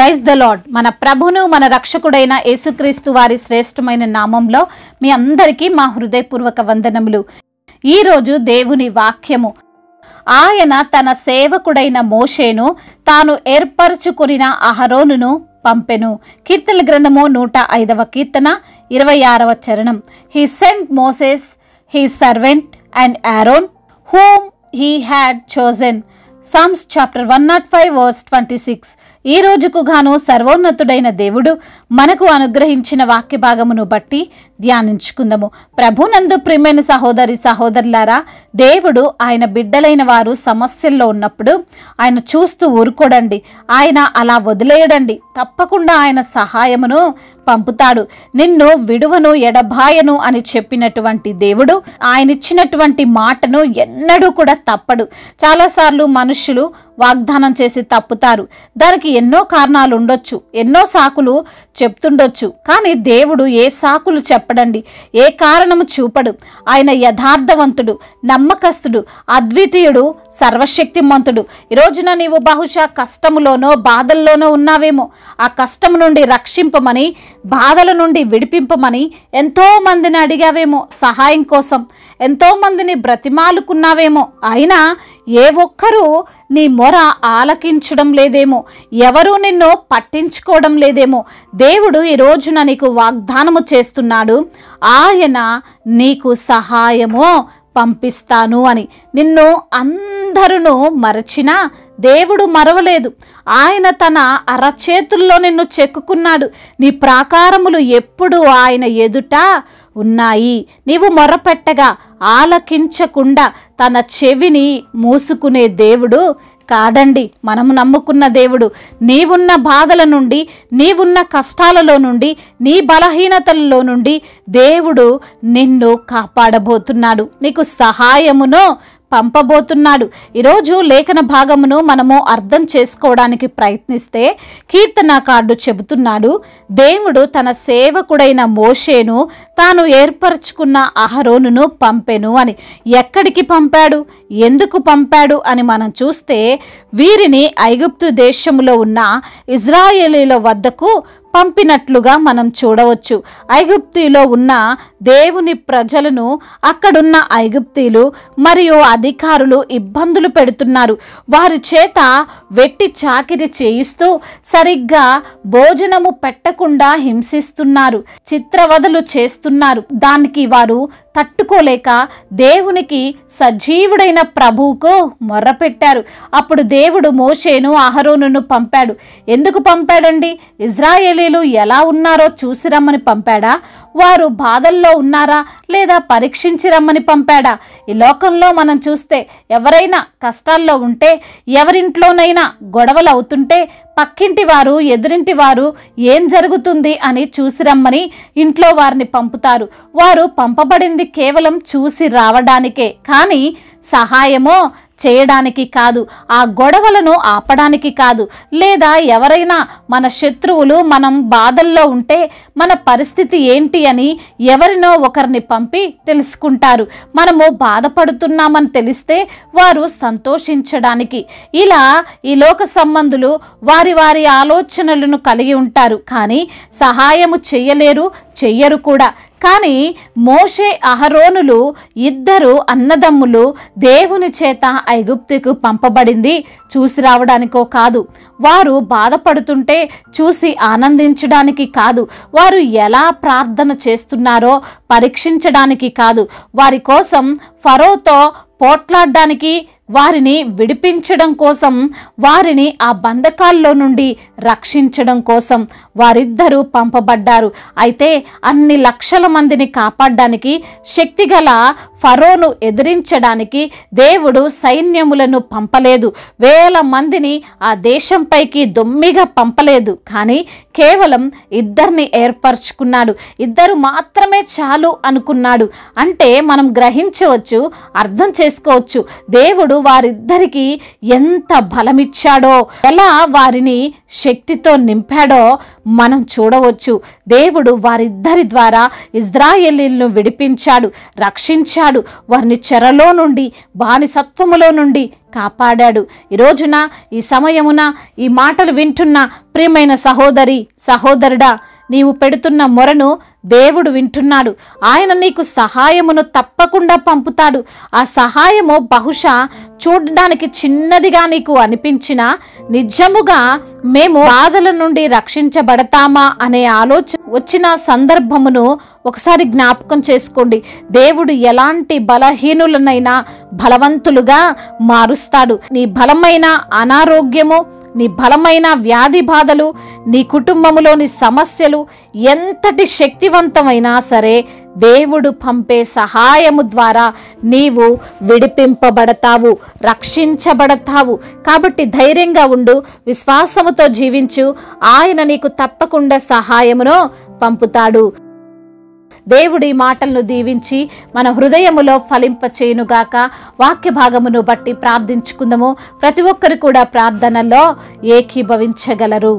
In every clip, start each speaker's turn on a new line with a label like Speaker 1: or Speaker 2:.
Speaker 1: Praise the lord. మన ప్రభును మన రక్షకుడైన యేసుక్రీస్తు వారి శ్రేష్టమైన నామంలో మీ అందరికీ మా హృదయపూర్వక వందనములు. ఈరోజు దేవుని వాక్యము, ఆయన తన సేవకుడైన మోషేను తాను ఏర్పరచుకున్న అహరోనును పంపెను. కీర్తన గ్రంథము 105వ కీర్తన 26వ చరణం. He sent Moses his servant and Aaron whom he had chosen. Psalms chapter 105 verse 26. ఈ రోజుకు గాను సర్వోన్నతుడైన దేవుడు మనకు అనుగ్రహించిన వాక్య భాగమును బట్టి ధ్యానించుకుందాము. ప్రభునందు ప్రియమైన సహోదరి సహోదరులారా, దేవుడు ఆయన బిడ్డలైన వారు సమస్యల్లో ఉన్నప్పుడు ఆయన చూస్తూ ఊరుకోడండి. ఆయన అలా వదిలేయడండి. తప్పకుండా ఆయన సహాయమును పంపుతాడు. నిన్ను విడువను ఎడబాయను అని చెప్పినటువంటి దేవుడు ఆయన ఇచ్చినటువంటి మాటను ఎన్నడూ కూడా తప్పడు. చాలాసార్లు మనుషులు వాగ్దానం చేసి తప్పుతారు. దానికి ఎన్నో కారణాలు ఉండొచ్చు, ఎన్నో సాకులు చెప్తుండొచ్చు. కానీ దేవుడు ఏ సాకులు చెప్పడండి, ఏ కారణము చూపడు. ఆయన యథార్థవంతుడు, నమ్మకస్తుడు, అద్వితీయుడు, సర్వశక్తిమంతుడు. ఈ రోజున నీవు బహుశా కష్టములోనో బాధల్లోనో ఉన్నావేమో. ఆ కష్టం నుండి రక్షింపమని, బాధల నుండి విడిపింపమని ఎంతో మందిని అడిగావేమో సహాయం కోసం, ఎంతో మందిని బ్రతిమాలుకున్నావేమో. అయినా ఏ ఒక్కరూ నీ మొర ఆలకించడం లేదేమో, ఎవరూ నిన్ను పట్టించుకోవడం లేదేమో. దేవుడు ఈ రోజున నీకు వాగ్దానము చేస్తున్నాడు, ఆయన నీకు సహాయము పంపిస్తాను అని. నిన్ను అందరూ మరచినా దేవుడు మరవలేదు. ఆయన తన అరచేతుల్లో నిన్ను చెక్కుకున్నాడు. నీ ప్రాకారములు ఎప్పుడు ఆయన ఎదుట ఉన్నాయి. నీవు మొరపెట్టగా ఆలకించకుండా తన చెవిని మూసుకునే దేవుడు కాదండి మనము నమ్ముకున్న దేవుడు. నీవున్న బాధల నుండి, నీవున్న కష్టాలలో నుండి, నీ బలహీనతలలో నుండి దేవుడు నిన్ను కాపాడబోతున్నాడు, నీకు సహాయమును పంపబోతున్నాడు. ఈరోజు లేఖన భాగమును మనము అర్థం చేసుకోవడానికి ప్రయత్నిస్తే కీర్తనాకారుడు చెబుతున్నాడు, దేవుడు తన సేవకుడైన మోషేను తాను ఏర్పరచుకున్న అహరోనును పంపెను అని. ఎక్కడికి పంపాడు, ఎందుకు పంపాడు అని మనం చూస్తే, వీరిని ఐగుప్తు దేశములో ఉన్న ఇజ్రాయేలీల వద్దకు పంపినట్లుగా మనం చూడవచ్చు. ఐగుప్తులో ఉన్న దేవుని ప్రజలను అక్కడున్న ఐగుప్తీలు మరియు అధికారులు ఇబ్బందులు పెడుతున్నారు. వారి చేత వెట్టి చాకిరి చేయిస్తూ సరిగ్గా భోజనము పెట్టకుండా హింసిస్తున్నారు, చిత్రవదలు చేస్తున్నారు. దానికి వారు తట్టుకోలేక దేవునికి, సజీవుడైన ప్రభువుకు మొర్రపెట్టారు. అప్పుడు దేవుడు మోషేను అహరోనును పంపాడు. ఎందుకు పంపాడండి? ఇజ్రాయేలీలు ఎలా ఉన్నారో చూసి రమ్మని పంపాడా? వారు బాధల్లో ఉన్నారా లేదా పరీక్షించి రమ్మని పంపాడా? ఈ లోకంలో మనం చూస్తే ఎవరైనా కష్టాల్లో ఉంటే, ఎవరింట్లోనైనా గొడవలు అవుతుంటే పక్కింటి వారు, ఎదురింటి వారు ఏం జరుగుతుంది అని చూసి రమ్మని ఇంట్లో వారిని పంపుతారు. వారు పంపబడింది కేవలం చూసి రావడానికే, కానీ సహాయమో చేయడానికి కాదు, ఆ గొడవలను ఆపడానికి కాదు. లేదా ఎవరైనా మన శత్రువులు మనం బాధల్లో ఉంటే మన పరిస్థితి ఏంటి అని ఎవరినో ఒకరిని పంపి తెలుసుకుంటారు. మనము బాధపడుతున్నామని తెలిస్తే వారు సంతోషించడానికి. ఇలా ఈ లోక సంబంధులు వారి వారి ఆలోచనలను కలిగి ఉంటారు, కానీ సహాయము చెయ్యలేరు, చెయ్యరు కూడా. కానీ మోషే అహరోనులు ఇద్దరు అన్నదమ్ములు దేవుని చేత ఐగుప్తుకు పంపబడింది చూసి రావడానికో కాదు, వారు బాధపడుతుంటే చూసి ఆనందించడానికి కాదు, వారు ఎలా ప్రార్థన చేస్తున్నారో పరీక్షించడానికి కాదు, వారి కోసం ఫరోతో పోట్లాడడానికి, వారిని విడిపించడం కోసం, వారిని ఆ బంధకాల్లో నుండి రక్షించడం కోసం వారిద్దరూ పంపబడ్డారు. అయితే అన్ని లక్షల మందిని కాపాడడానికి, శక్తిగల ఫరోను ఎదిరించడానికి దేవుడు సైన్యములను పంపలేదు. వేల మందిని ఆ దేశంపైకి దొమ్మిగా పంపలేదు. కానీ కేవలం ఇద్దరిని ఏర్పరచుకున్నాడు. ఇద్దరు మాత్రమే చాలు అనుకున్నాడు. అంటే మనం గ్రహించవచ్చు, అర్థం చేసుకోవచ్చు, దేవుడు వారిద్దరికి ఎంత బలమిచ్చాడో, ఎలా వారిని శక్తితో నింపాడో మనం చూడవచ్చు. దేవుడు వారిద్దరి ద్వారా ఇజ్రాయేలీలను విడిపించాడు, రక్షించాడు, వారిని చెరలో నుండి బానిసత్వములో నుండి కాపాడాడు. ఈ రోజున ఈ సమయమున ఈ మాటలు వింటున్న ప్రియమైన సహోదరి సహోదరుడా, నీవు పెడుతున్న మొరను దేవుడు వింటున్నాడు. ఆయన నీకు సహాయమును తప్పకుండా పంపుతాడు. ఆ సహాయము బహుశా చూడడానికి చిన్నదిగా నీకు అనిపించినా నిజముగా మేము బాధల నుండి రక్షించబడతామా అనే ఆలోచన వచ్చిన సందర్భమును ఒకసారి జ్ఞాపకం చేసుకోండి. దేవుడు ఎలాంటి బలహీనులనైనా బలవంతులుగా మారుస్తాడు. నీ బలమైన అనారోగ్యము, నీ బలమైన వ్యాధి బాధలు, నీ కుటుంబంలోని సమస్యలు ఎంతటి శక్తివంతమైనా సరే దేవుడు పంపే సహాయము ద్వారా నీవు విడిపింపబడతావు, రక్షించబడతావు. కాబట్టి ధైర్యంగా ఉండు, విశ్వాసముతో జీవించు. ఆయన నీకు తప్పకుండా సహాయమును పంపుతాడు. దేవుడి మాటలను దీవించి మన హృదయములో ఫలింపచేయునుగాక. వాక్య భాగమును బట్టి ప్రార్థించుకుందాము. ప్రతి ఒక్కరు కూడా ప్రార్థనలో ఏకీభవించగలరు.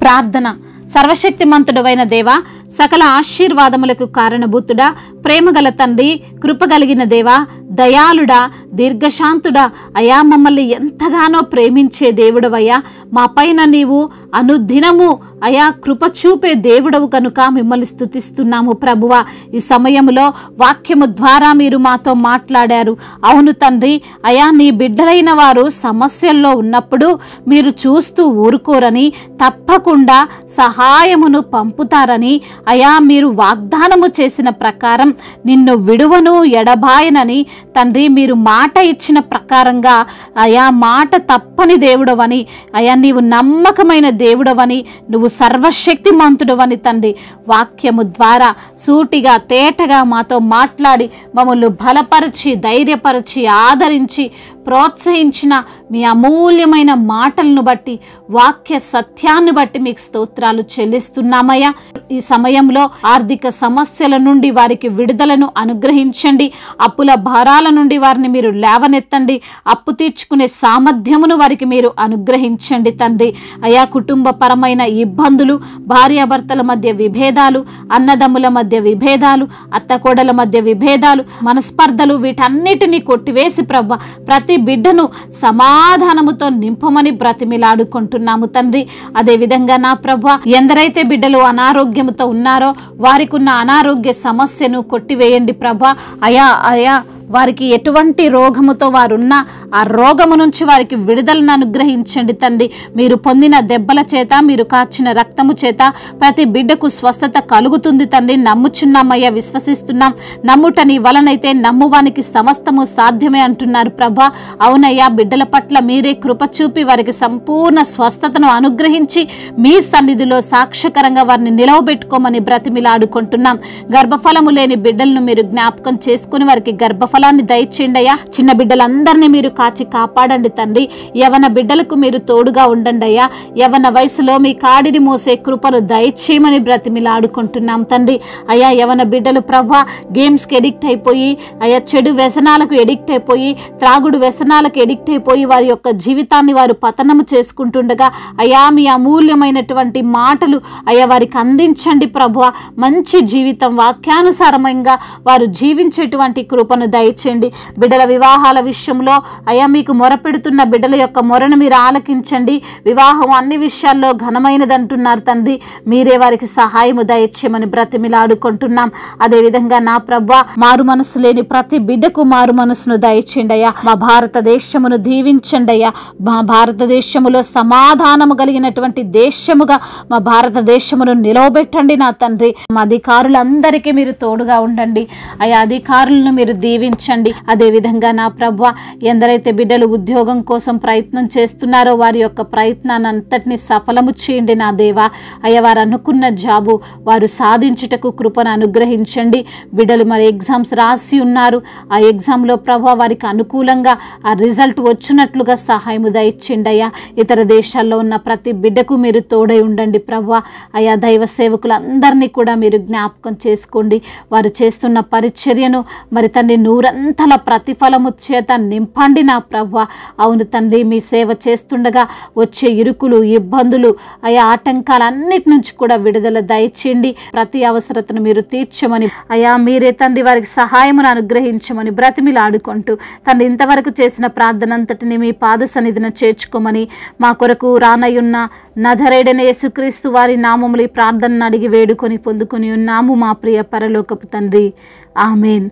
Speaker 1: ప్రార్థన. సర్వశక్తిమంతుడవైన దేవా, సకల ఆశీర్వాదములకు కారణభూతుడా, ప్రేమగల తండ్రి, కృపగలిగిన దేవా, దయాళుడా, దీర్ఘశాంతుడా, అయా మమ్మల్ని ఎంతగానో ప్రేమించే దేవుడవయ్యా, మా పైన నీవు అనుదినము అయా కృప చూపే దేవుడవు కనుక మిమ్మల్ని స్తుతిస్తున్నాము ప్రభువా. ఈ సమయంలో వాక్యము ద్వారా మీరు మాతో మాట్లాడారు. అవును తండ్రి, అయా నీ బిడ్డలైన వారు సమస్యల్లో ఉన్నప్పుడు మీరు చూస్తూ ఊరుకోరని, తప్పకుండా సహాయమును పంపుతారని, అయా మీరు వాగ్దానము చేసిన ప్రకారం నిన్ను విడువను ఎడబాయనని తండ్రి మీరు మాట ఇచ్చిన ప్రకారంగా అయా మాట తప్పని దేవుడవని, అయా నీవు నమ్మకమైన దేవుడవని, నువ్వు సర్వశక్తిమంతుడవని తండ్రి వాక్యము ద్వారా సూటిగా తేటగా మాతో మాట్లాడి మమ్మల్ని బలపరిచి ధైర్యపరిచి ఆదరించి ప్రోత్సహించిన మీ అమూల్యమైన మాటలను బట్టి, వాక్య సత్యాన్ని బట్టి మీకు స్తోత్రాలు చెల్లిస్తున్నామయ్యా. ఈ సమయంలో ఆర్థిక సమస్యల నుండి వారికి విడుదలను అనుగ్రహించండి. అప్పుల భారాల నుండి వారిని మీరు లేవనెత్తండి. అప్పు తీర్చుకునే సామర్థ్యమును వారికి మీరు అనుగ్రహించండి తండ్రి. అయా కుటుంబ పరమైన ఇబ్బందులు, భార్యాభర్తల మధ్య విభేదాలు, అన్నదమ్ముల మధ్య విభేదాలు, అత్తకోడల మధ్య విభేదాలు, మనస్పర్ధలు, వీటన్నిటినీ కొట్టివేసి ప్రభ ప్రతి బిడ్డను సమాధానముతో నింపమని బ్రతిమిలాడుకుంటున్నాము తండ్రి. అదేవిధంగా నా ప్రభ ఎందరైతే బిడ్డలు అనారోగ్యముతో ఉన్నారో వారికి ఉన్న అనారోగ్య సమస్యను కొట్టివేయండి ప్రభ. అయా వారికి ఎటువంటి రోగముతో వారున్నా ఆ రోగము నుంచి వారికి విడుదలను అనుగ్రహించండి తండ్రి. మీరు పొందిన దెబ్బల చేత, మీరు కాచిన రక్తము చేత ప్రతి బిడ్డకు స్వస్థత కలుగుతుంది తండ్రి. నమ్ముచున్నామయ్యా, విశ్వసిస్తున్నాం. నమ్ముట నీ వలనైతే నమ్మువానికి సమస్తము సాధ్యమే అంటున్నారు ప్రభా. అవునయ్యా, బిడ్డల పట్ల మీరే కృప చూపి వారికి సంపూర్ణ స్వస్థతను అనుగ్రహించి మీ సన్నిధిలో సాక్ష్యకరంగా వారిని నిలవబెట్టుకోమని బ్రతిమిలాడుకుంటున్నాం. గర్భఫలము లేని బిడ్డలను మీరు జ్ఞాపకం చేసుకుని వారికి గర్భఫలాన్ని దయచేయండి అయ్యా. చిన్న బిడ్డలందరినీ మీరు కాచి కాపాడండి తండ్రి. యవన బిడ్డలకు మీరు తోడుగా ఉండండి అయ్యా. యవన వయసులో మీ కాడిని మోసే కృపను దయచేయమని బ్రతిమిలాడుకుంటున్నాం తండ్రి. అయ్యా, యవన బిడ్డలు ప్రభా గేమ్స్కి ఎడిక్ట్ అయిపోయి, అయ్యా చెడు వ్యసనాలకు ఎడిక్ట్ అయిపోయి, త్రాగుడు వ్యసనాలకు ఎడిక్ట్ అయిపోయి వారి యొక్క జీవితాన్ని వారు పతనము చేసుకుంటుండగా అయ్యా మీ అమూల్యమైనటువంటి మాటలు అయ్యా వారికి అందించండి ప్రభువా. మంచి జీవితం వాక్యానుసారంగా వారు జీవించేటువంటి కృపను దయచేయండి. బిడ్డల వివాహాల విషయంలో అయ్యా మీకు మొరపెడుతున్న బిడ్డల యొక్క మొరను మీరు ఆలకించండి. వివాహం అన్ని విషయాల్లో ఘనమైనది అంటున్నారు తండ్రి. మీరే వారికి సహాయము దయచేయమని బ్రతిమిలాడుకుంటున్నాం. అదేవిధంగా నా ప్రభా మారు మనసు లేని ప్రతి బిడ్డకు మారు మనసును దయచేయండి అయ్యా. మా భారతదేశమును దీవించండి అయ్యా. మా భారతదేశములో సమాధానము కలిగినటువంటి దేశముగా మా భారతదేశమును నిలవబెట్టండి నా తండ్రి. మా అధికారులందరికీ మీరు తోడుగా ఉండండి అయ్యా. అధికారులను మీరు దీవించండి. అదేవిధంగా నా ప్రభా ఎందరైతే బిడ్డలు ఉద్యోగం కోసం ప్రయత్నం చేస్తున్నారో వారి యొక్క ప్రయత్నాన్ని అంతటినీ సఫలము చేయండి నా దేవా. అయ్యా వారు అనుకున్న జాబు వారు సాధించుటకు కృపను అనుగ్రహించండి. బిడ్డలు మరి ఎగ్జామ్స్ రాసి ఉన్నారు. ఆ ఎగ్జామ్లో ప్రభా వారికి అనుకూలంగా ఆ రిజల్ట్ వచ్చినట్లుగా సహాయము దయచేయండి అయ్యా. ఇతర దేశాల్లో ఉన్న ప్రతి బిడ్డకు మీరు తోడై ఉండండి ప్రభా. అయ్యా దైవ సేవకులందరినీ కూడా మీరు జ్ఞాపకం చేసుకోండి. వారు చేస్తున్న పరిచర్యను మరి తండ్రి నూరంతల ప్రతిఫలము చేత నింపండి నా ప్రభువా. అవును తండ్రి, మీ సేవ చేస్తుండగా వచ్చే ఇరుకులు, ఇబ్బందులు, అయా ఆటంకాలన్నిటి నుంచి కూడా విడుదల దయచేయండి. ప్రతి అవసరతను మీరు తీర్చమని అయా మీరే తండ్రి వారికి సహాయమును అనుగ్రహించమని బ్రతిమిలాడుకుంటూ తండ్రి ఇంతవరకు చేసిన ప్రార్థన అంతటిని మీ పాద సన్నిధిన చేర్చుకోమని మా కొరకు రానయ్యున్న నజరేయుడైన యేసుక్రీస్తు వారి నామములు ఈ ప్రార్థనను అడిగి వేడుకొని పొందుకొని ఉన్నాము మా ప్రియ పరలోకపు తండ్రి. ఆమేన్.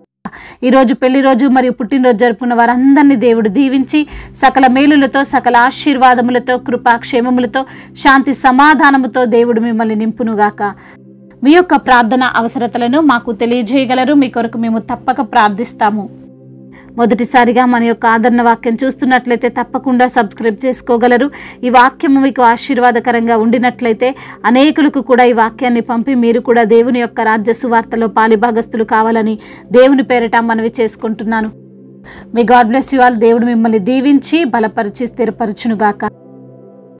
Speaker 1: ఈరోజు పెళ్లి రోజు మరియు పుట్టినరోజు జరుపుకున్న వారందరినీ దేవుడు దీవించి సకల మేలులతో, సకల ఆశీర్వాదములతో, కృపాక్షేమములతో, శాంతి సమాధానముతో దేవుడు మిమ్మల్ని నింపునుగాక. మీ యొక్క ప్రార్థన అవసరతలను మాకు తెలియజేయగలరు. మీ కొరకు మేము తప్పక ప్రార్థిస్తాము. మొదటిసారిగా మన యొక్క ఆదరణ వాక్యం చూస్తున్నట్లయితే తప్పకుండా సబ్స్క్రైబ్ చేసుకోగలరు. ఈ వాక్యం మీకు ఆశీర్వాదకరంగా ఉండినట్లయితే అనేకులకు కూడా ఈ వాక్యాన్ని పంపి మీరు కూడా దేవుని యొక్క రాజ్య సువార్తలో పాలిభాగస్తులు కావాలని దేవుని పేరిట మనవి చేసుకుంటున్నాను. మీ గాడ్ బ్లెస్ యు ఆల్. దేవుడు మిమ్మల్ని దీవించి బలపరిచి స్థిరపరచునుగాక.